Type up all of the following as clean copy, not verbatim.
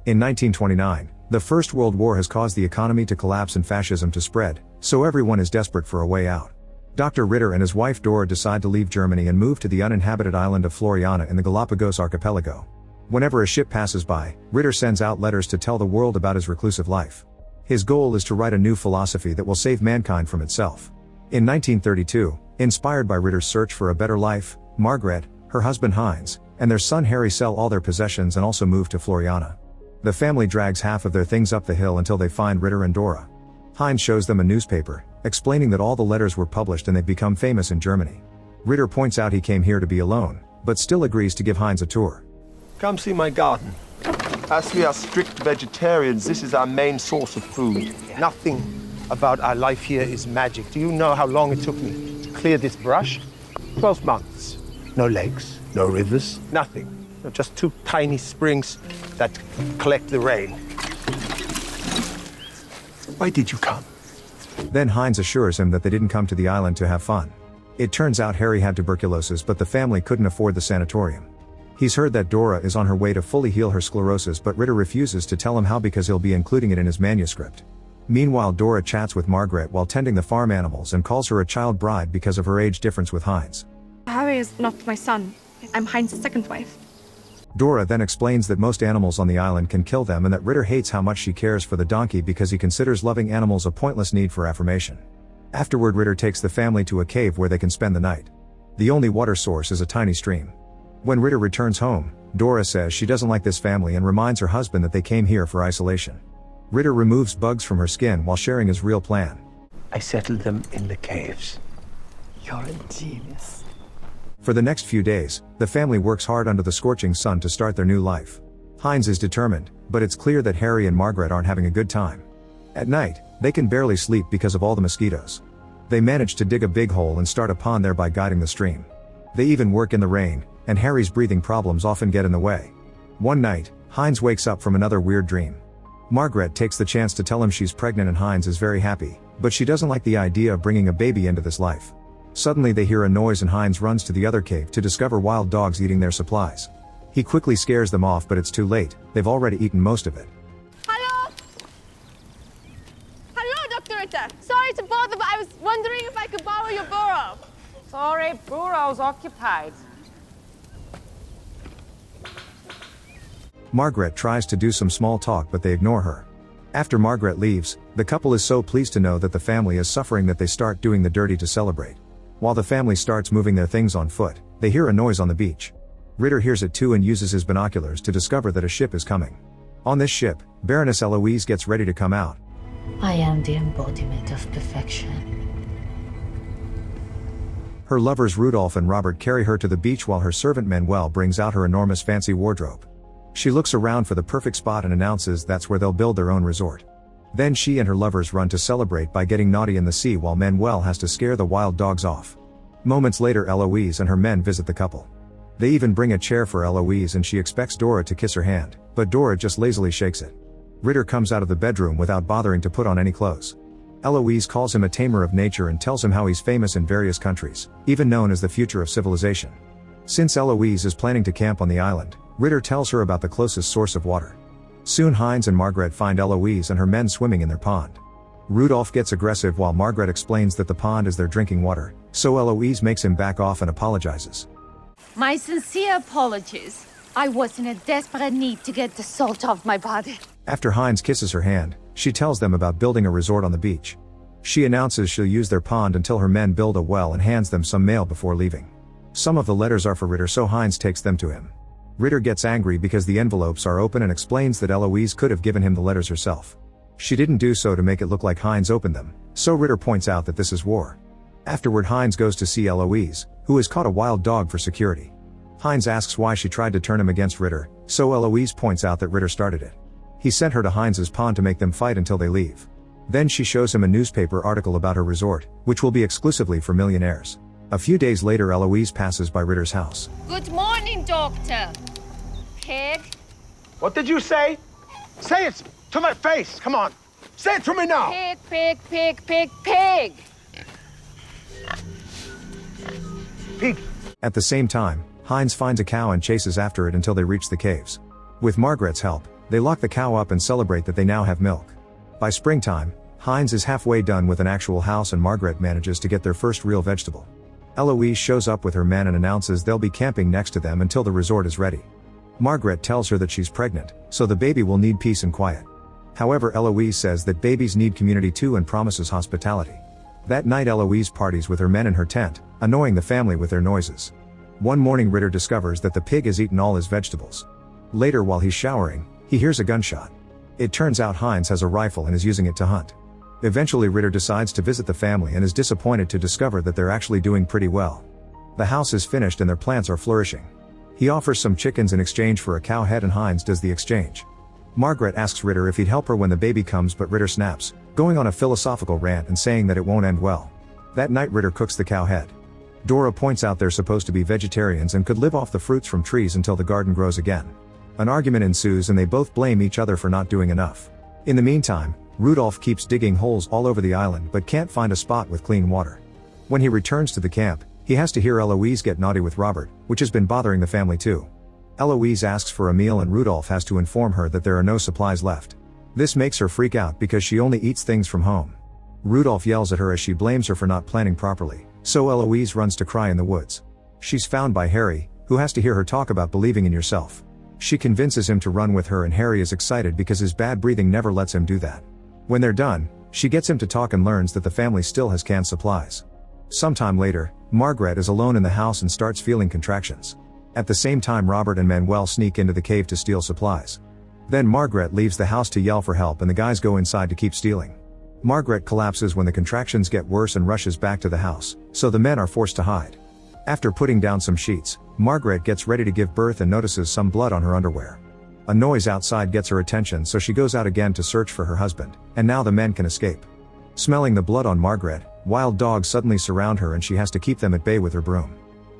In 1929, the First World War has caused the economy to collapse and fascism to spread, so everyone is desperate for a way out. Dr. Ritter and his wife Dora decide to leave Germany and move to the uninhabited island of Floriana in the Galapagos archipelago. Whenever a ship passes by, Ritter sends out letters to tell the world about his reclusive life. His goal is to write a new philosophy that will save mankind from itself. In 1932, inspired by Ritter's search for a better life, Margaret, her husband Heinz, and their son Harry sell all their possessions and also move to Floriana. The family drags half of their things up the hill until they find Ritter and Dora. Heinz shows them a newspaper, explaining that all the letters were published and they've become famous in Germany. Ritter points out he came here to be alone, but still agrees to give Heinz a tour. Come see my garden. As we are strict vegetarians, this is our main source of food. Nothing about our life here is magic. Do you know how long it took me to clear this brush? 12 months. No lakes, no rivers, nothing. Just two tiny springs that collect the rain. Why did you come? Then Heinz assures him that they didn't come to the island to have fun. It turns out Harry had tuberculosis, but the family couldn't afford the sanatorium. He's heard that Dora is on her way to fully heal her sclerosis, but Ritter refuses to tell him how because he'll be including it in his manuscript. Meanwhile, Dora chats with Margaret while tending the farm animals and calls her a child bride because of her age difference with Heinz. Harry is not my son. I'm Heinz's second wife. Dora then explains that most animals on the island can kill them and that Ritter hates how much she cares for the donkey because he considers loving animals a pointless need for affirmation. Afterward, Ritter takes the family to a cave where they can spend the night. The only water source is a tiny stream. When Ritter returns home, Dora says she doesn't like this family and reminds her husband that they came here for isolation. Ritter removes bugs from her skin while sharing his real plan. I settled them in the caves. You're a genius. For the next few days, the family works hard under the scorching sun to start their new life. Heinz is determined, but it's clear that Harry and Margaret aren't having a good time. At night, they can barely sleep because of all the mosquitoes. They manage to dig a big hole and start a pond, thereby guiding the stream. They even work in the rain, and Harry's breathing problems often get in the way. One night, Heinz wakes up from another weird dream. Margaret takes the chance to tell him she's pregnant and Heinz is very happy, but she doesn't like the idea of bringing a baby into this life. Suddenly they hear a noise and Heinz runs to the other cave to discover wild dogs eating their supplies. He quickly scares them off, but it's too late, they've already eaten most of it. Hello? Hello, Dr. Ritter. Sorry to bother, but I was wondering if I could borrow your burrow. Sorry, burrow's occupied. Margaret tries to do some small talk, but they ignore her. After Margaret leaves, the couple is so pleased to know that the family is suffering that they start doing the dirty to celebrate. While the family starts moving their things on foot, they hear a noise on the beach. Ritter hears it too and uses his binoculars to discover that a ship is coming. On this ship, Baroness Eloise gets ready to come out. I am the embodiment of perfection. Her lovers Rudolph and Robert carry her to the beach while her servant Manuel brings out her enormous fancy wardrobe. She looks around for the perfect spot and announces that's where they'll build their own resort. Then she and her lovers run to celebrate by getting naughty in the sea while Manuel has to scare the wild dogs off. Moments later, Eloise and her men visit the couple. They even bring a chair for Eloise and she expects Dora to kiss her hand, but Dora just lazily shakes it. Ritter comes out of the bedroom without bothering to put on any clothes. Eloise calls him a tamer of nature and tells him how he's famous in various countries, even known as the future of civilization. Since Eloise is planning to camp on the island, Ritter tells her about the closest source of water. Soon Heinz and Margaret find Eloise and her men swimming in their pond. Rudolph gets aggressive while Margaret explains that the pond is their drinking water, so Eloise makes him back off and apologizes. My sincere apologies. I was in a desperate need to get the salt off my body. After Heinz kisses her hand, she tells them about building a resort on the beach. She announces she'll use their pond until her men build a well and hands them some mail before leaving. Some of the letters are for Ritter, so Heinz takes them to him. Ritter gets angry because the envelopes are open and explains that Eloise could have given him the letters herself. She didn't do so to make it look like Heinz opened them, so Ritter points out that this is war. Afterward, Heinz goes to see Eloise, who has caught a wild dog for security. Heinz asks why she tried to turn him against Ritter, so Eloise points out that Ritter started it. He sent her to Heinz's pond to make them fight until they leave. Then she shows him a newspaper article about her resort, which will be exclusively for millionaires. A few days later, Eloise passes by Ritter's house. Good morning, Doctor. Pig? What did you say? Say it to my face. Come on. Say it to me now. Pig, pig, pig, pig, pig. Pig. At the same time, Heinz finds a cow and chases after it until they reach the caves. With Margaret's help, They lock the cow up and celebrate that they now have milk. By springtime, Heinz is halfway done with an actual house and Margaret manages to get their first real vegetable. Eloise shows up with her men and announces they'll be camping next to them until the resort is ready. Margaret tells her that she's pregnant, so the baby will need peace and quiet. However, Eloise says that babies need community too and promises hospitality. That night Eloise parties with her men in her tent, annoying the family with their noises. One morning Ritter discovers that the pig has eaten all his vegetables. Later while he's showering, he hears a gunshot. It turns out Heinz has a rifle and is using it to hunt. Eventually Ritter decides to visit the family and is disappointed to discover that they're actually doing pretty well. The house is finished and their plants are flourishing. He offers some chickens in exchange for a cow head and Heinz does the exchange. Margaret asks Ritter if he'd help her when the baby comes, but Ritter snaps, going on a philosophical rant and saying that it won't end well. That night Ritter cooks the cow head. Dora points out they're supposed to be vegetarians and could live off the fruits from trees until the garden grows again. An argument ensues and they both blame each other for not doing enough. In the meantime, Rudolph keeps digging holes all over the island but can't find a spot with clean water. When he returns to the camp, he has to hear Eloise get naughty with Robert, which has been bothering the family too. Eloise asks for a meal and Rudolph has to inform her that there are no supplies left. This makes her freak out because she only eats things from home. Rudolph yells at her as she blames her for not planning properly, so Eloise runs to cry in the woods. She's found by Harry, who has to hear her talk about believing in yourself. She convinces him to run with her and Harry is excited because his bad breathing never lets him do that. When they're done, she gets him to talk and learns that the family still has canned supplies. Sometime later, Margaret is alone in the house and starts feeling contractions. At the same time Robert and Manuel sneak into the cave to steal supplies. Then Margaret leaves the house to yell for help and the guys go inside to keep stealing. Margaret collapses when the contractions get worse and rushes back to the house, so the men are forced to hide. After putting down some sheets, Margaret gets ready to give birth and notices some blood on her underwear. A noise outside gets her attention so she goes out again to search for her husband, and now the men can escape. Smelling the blood on Margaret, wild dogs suddenly surround her and she has to keep them at bay with her broom.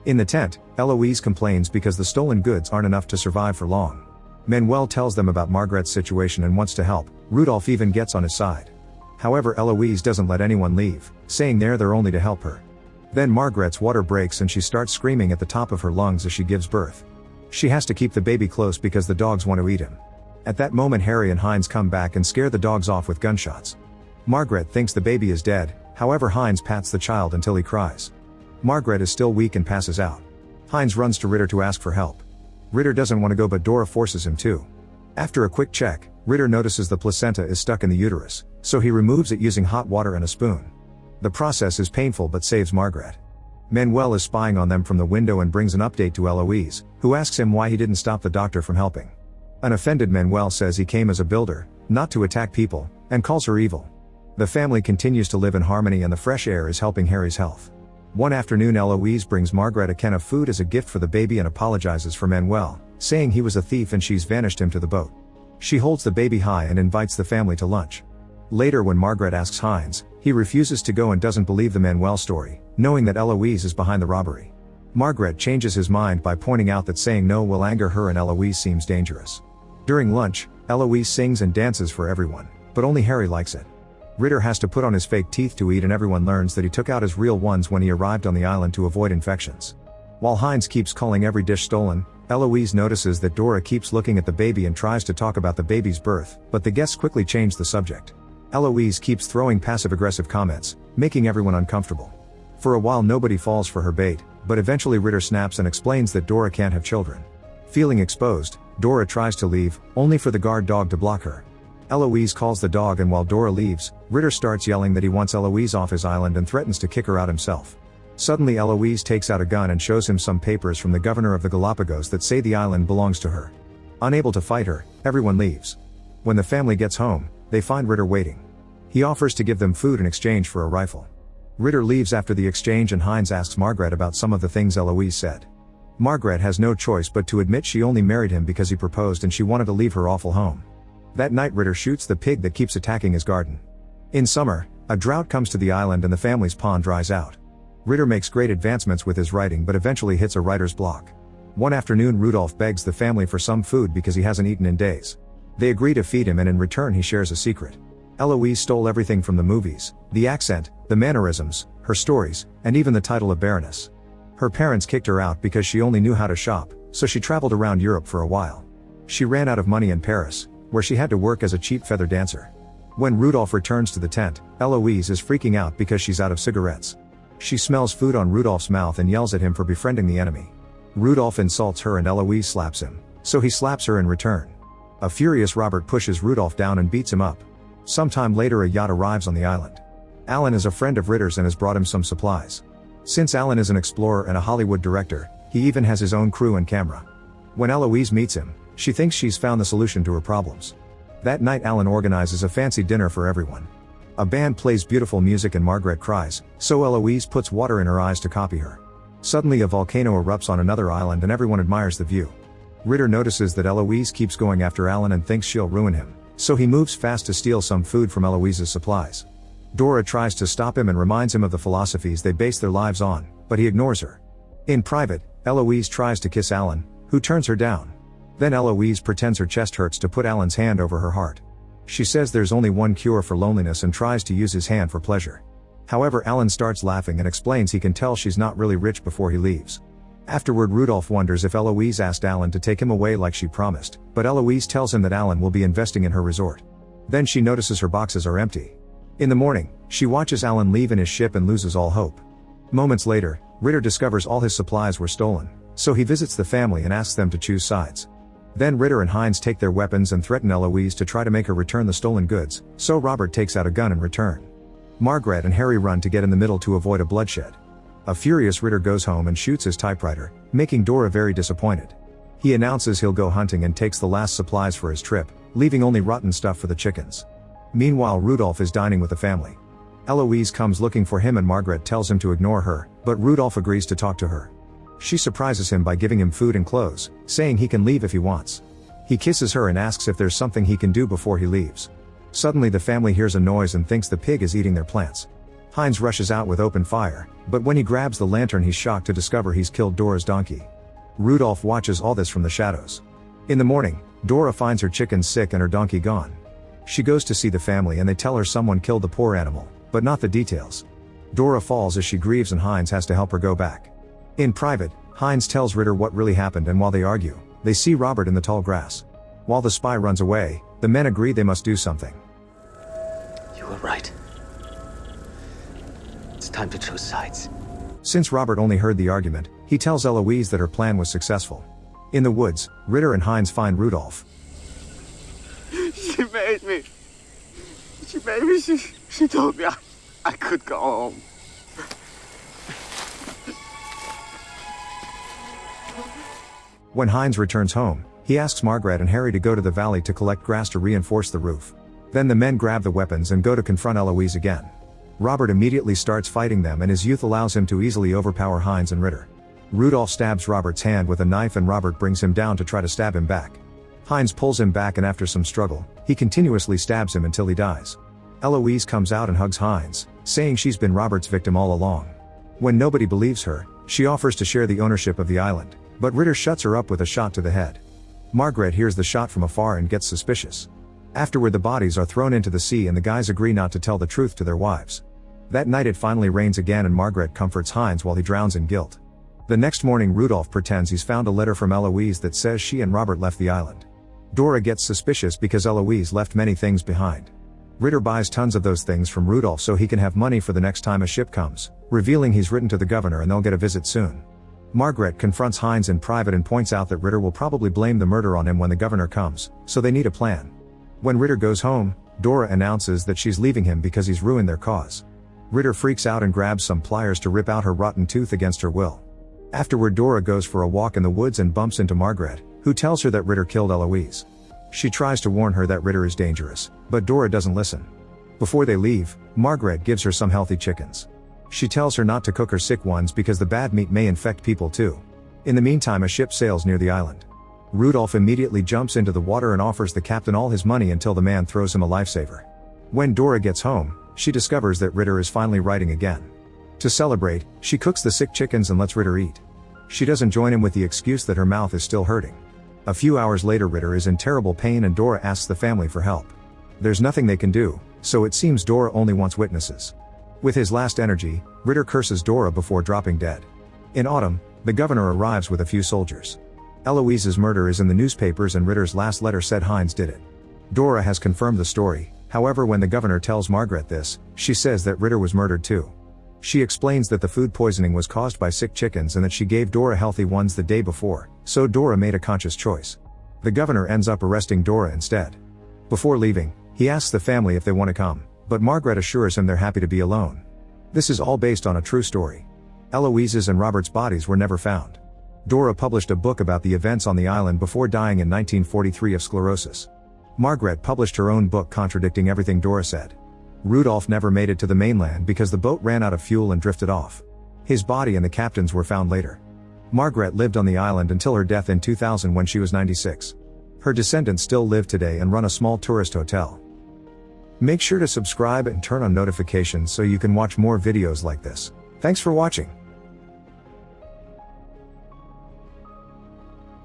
In the tent, Eloise complains because the stolen goods aren't enough to survive for long. Manuel tells them about Margaret's situation and wants to help. Rudolph even gets on his side. However, Eloise doesn't let anyone leave, saying they're there only to help her. Then Margaret's water breaks and she starts screaming at the top of her lungs as she gives birth. She has to keep the baby close because the dogs want to eat him. At that moment Harry and Heinz come back and scare the dogs off with gunshots. Margaret thinks the baby is dead, however Heinz pats the child until he cries. Margaret is still weak and passes out. Heinz runs to Ritter to ask for help. Ritter doesn't want to go but Dora forces him to. After a quick check, Ritter notices the placenta is stuck in the uterus, so he removes it using hot water and a spoon. The process is painful but saves Margaret. Manuel is spying on them from the window and brings an update to Eloise, who asks him why he didn't stop the doctor from helping. An offended Manuel says he came as a builder, not to attack people, and calls her evil. The family continues to live in harmony and the fresh air is helping Harry's health. One afternoon Eloise brings Margaret a can of food as a gift for the baby and apologizes for Manuel, saying he was a thief and she's vanished him to the boat. She holds the baby high and invites the family to lunch. Later when Margaret asks Heinz, he refuses to go and doesn't believe the Manuel story, knowing that Eloise is behind the robbery. Margaret changes his mind by pointing out that saying no will anger her and Eloise seems dangerous. During lunch, Eloise sings and dances for everyone, but only Harry likes it. Ritter has to put on his fake teeth to eat and everyone learns that he took out his real ones when he arrived on the island to avoid infections. While Heinz keeps calling every dish stolen, Eloise notices that Dora keeps looking at the baby and tries to talk about the baby's birth, but the guests quickly change the subject. Eloise keeps throwing passive-aggressive comments, making everyone uncomfortable. For a while nobody falls for her bait, but eventually Ritter snaps and explains that Dora can't have children. Feeling exposed, Dora tries to leave, only for the guard dog to block her. Eloise calls the dog and while Dora leaves, Ritter starts yelling that he wants Eloise off his island and threatens to kick her out himself. Suddenly Eloise takes out a gun and shows him some papers from the governor of the Galapagos that say the island belongs to her. Unable to fight her, everyone leaves. When the family gets home, they find Ritter waiting. He offers to give them food in exchange for a rifle. Ritter leaves after the exchange and Heinz asks Margaret about some of the things Eloise said. Margaret has no choice but to admit she only married him because he proposed and she wanted to leave her awful home. That night Ritter shoots the pig that keeps attacking his garden. In summer, a drought comes to the island and the family's pond dries out. Ritter makes great advancements with his writing but eventually hits a writer's block. One afternoon Rudolph begs the family for some food because he hasn't eaten in days. They agree to feed him and in return he shares a secret. Eloise stole everything from the movies, the accent, the mannerisms, her stories, and even the title of Baroness. Her parents kicked her out because she only knew how to shop, so she traveled around Europe for a while. She ran out of money in Paris, where she had to work as a cheap feather dancer. When Rudolph returns to the tent, Eloise is freaking out because she's out of cigarettes. She smells food on Rudolph's mouth and yells at him for befriending the enemy. Rudolph insults her and Eloise slaps him, so he slaps her in return. A furious Robert pushes Rudolph down and beats him up. Sometime later a yacht arrives on the island. Alan is a friend of Ritter's and has brought him some supplies. Since Alan is an explorer and a Hollywood director, he even has his own crew and camera. When Eloise meets him, she thinks she's found the solution to her problems. That night Alan organizes a fancy dinner for everyone. A band plays beautiful music and Margaret cries, so Eloise puts water in her eyes to copy her. Suddenly a volcano erupts on another island and everyone admires the view. Ritter notices that Eloise keeps going after Alan and thinks she'll ruin him, so he moves fast to steal some food from Eloise's supplies. Dora tries to stop him and reminds him of the philosophies they base their lives on, but he ignores her. In private, Eloise tries to kiss Alan, who turns her down. Then Eloise pretends her chest hurts to put Alan's hand over her heart. She says there's only one cure for loneliness and tries to use his hand for pleasure. However, Alan starts laughing and explains he can tell she's not really rich before he leaves. Afterward, Rudolph wonders if Eloise asked Alan to take him away like she promised, but Eloise tells him that Alan will be investing in her resort. Then she notices her boxes are empty. In the morning, she watches Alan leave in his ship and loses all hope. Moments later, Ritter discovers all his supplies were stolen, so he visits the family and asks them to choose sides. Then Ritter and Hines take their weapons and threaten Eloise to try to make her return the stolen goods, so Robert takes out a gun in return. Margaret and Harry run to get in the middle to avoid a bloodshed. A furious Ritter goes home and shoots his typewriter, making Dora very disappointed. He announces he'll go hunting and takes the last supplies for his trip, leaving only rotten stuff for the chickens. Meanwhile, Rudolph is dining with the family. Eloise comes looking for him and Margaret tells him to ignore her, but Rudolph agrees to talk to her. She surprises him by giving him food and clothes, saying he can leave if he wants. He kisses her and asks if there's something he can do before he leaves. Suddenly the family hears a noise and thinks the pig is eating their plants. Hines rushes out with open fire, but when he grabs the lantern he's shocked to discover he's killed Dora's donkey. Rudolph watches all this from the shadows. In the morning, Dora finds her chickens sick and her donkey gone. She goes to see the family and they tell her someone killed the poor animal, but not the details. Dora falls as she grieves and Hines has to help her go back. In private, Hines tells Ritter what really happened and while they argue, they see Robert in the tall grass. While the spy runs away, the men agree they must do something. You were right. It's time to choose sides. Since Robert only heard the argument, he tells Eloise that her plan was successful. In the woods, Ritter and Hines find Rudolph. She made me. She told me I could go home. When Hines returns home, he asks Margaret and Harry to go to the valley to collect grass to reinforce the roof. Then the men grab the weapons and go to confront Eloise again. Robert immediately starts fighting them and his youth allows him to easily overpower Hines and Ritter. Rudolph stabs Robert's hand with a knife and Robert brings him down to try to stab him back. Hines pulls him back and after some struggle, he continuously stabs him until he dies. Eloise comes out and hugs Hines, saying she's been Robert's victim all along. When nobody believes her, she offers to share the ownership of the island, but Ritter shuts her up with a shot to the head. Margaret hears the shot from afar and gets suspicious. Afterward the bodies are thrown into the sea and the guys agree not to tell the truth to their wives. That night it finally rains again and Margaret comforts Hines while he drowns in guilt. The next morning Rudolph pretends he's found a letter from Eloise that says she and Robert left the island. Dora gets suspicious because Eloise left many things behind. Ritter buys tons of those things from Rudolph so he can have money for the next time a ship comes, revealing he's written to the governor and they'll get a visit soon. Margaret confronts Hines in private and points out that Ritter will probably blame the murder on him when the governor comes, so they need a plan. When Ritter goes home, Dora announces that she's leaving him because he's ruined their cause. Ritter freaks out and grabs some pliers to rip out her rotten tooth against her will. Afterward Dora goes for a walk in the woods and bumps into Margaret, who tells her that Ritter killed Eloise. She tries to warn her that Ritter is dangerous, but Dora doesn't listen. Before they leave, Margaret gives her some healthy chickens. She tells her not to cook her sick ones because the bad meat may infect people too. In the meantime a ship sails near the island. Rudolph immediately jumps into the water and offers the captain all his money until the man throws him a lifesaver. When Dora gets home, she discovers that Ritter is finally writing again. To celebrate, she cooks the sick chickens and lets Ritter eat. She doesn't join him with the excuse that her mouth is still hurting. A few hours later Ritter is in terrible pain and Dora asks the family for help. There's nothing they can do, so it seems Dora only wants witnesses. With his last energy, Ritter curses Dora before dropping dead. In autumn, the governor arrives with a few soldiers. Eloise's murder is in the newspapers and Ritter's last letter said Hines did it. Dora has confirmed the story, however when the governor tells Margaret this, she says that Ritter was murdered too. She explains that the food poisoning was caused by sick chickens and that she gave Dora healthy ones the day before, so Dora made a conscious choice. The governor ends up arresting Dora instead. Before leaving, he asks the family if they want to come, but Margaret assures him they're happy to be alone. This is all based on a true story. Eloise's and Robert's bodies were never found. Dora published a book about the events on the island before dying in 1943 of sclerosis. Margaret published her own book contradicting everything Dora said. Rudolph never made it to the mainland because the boat ran out of fuel and drifted off. His body and the captain's were found later. Margaret lived on the island until her death in 2000 when she was 96. Her descendants still live today and run a small tourist hotel. Make sure to subscribe and turn on notifications so you can watch more videos like this. Thanks for watching.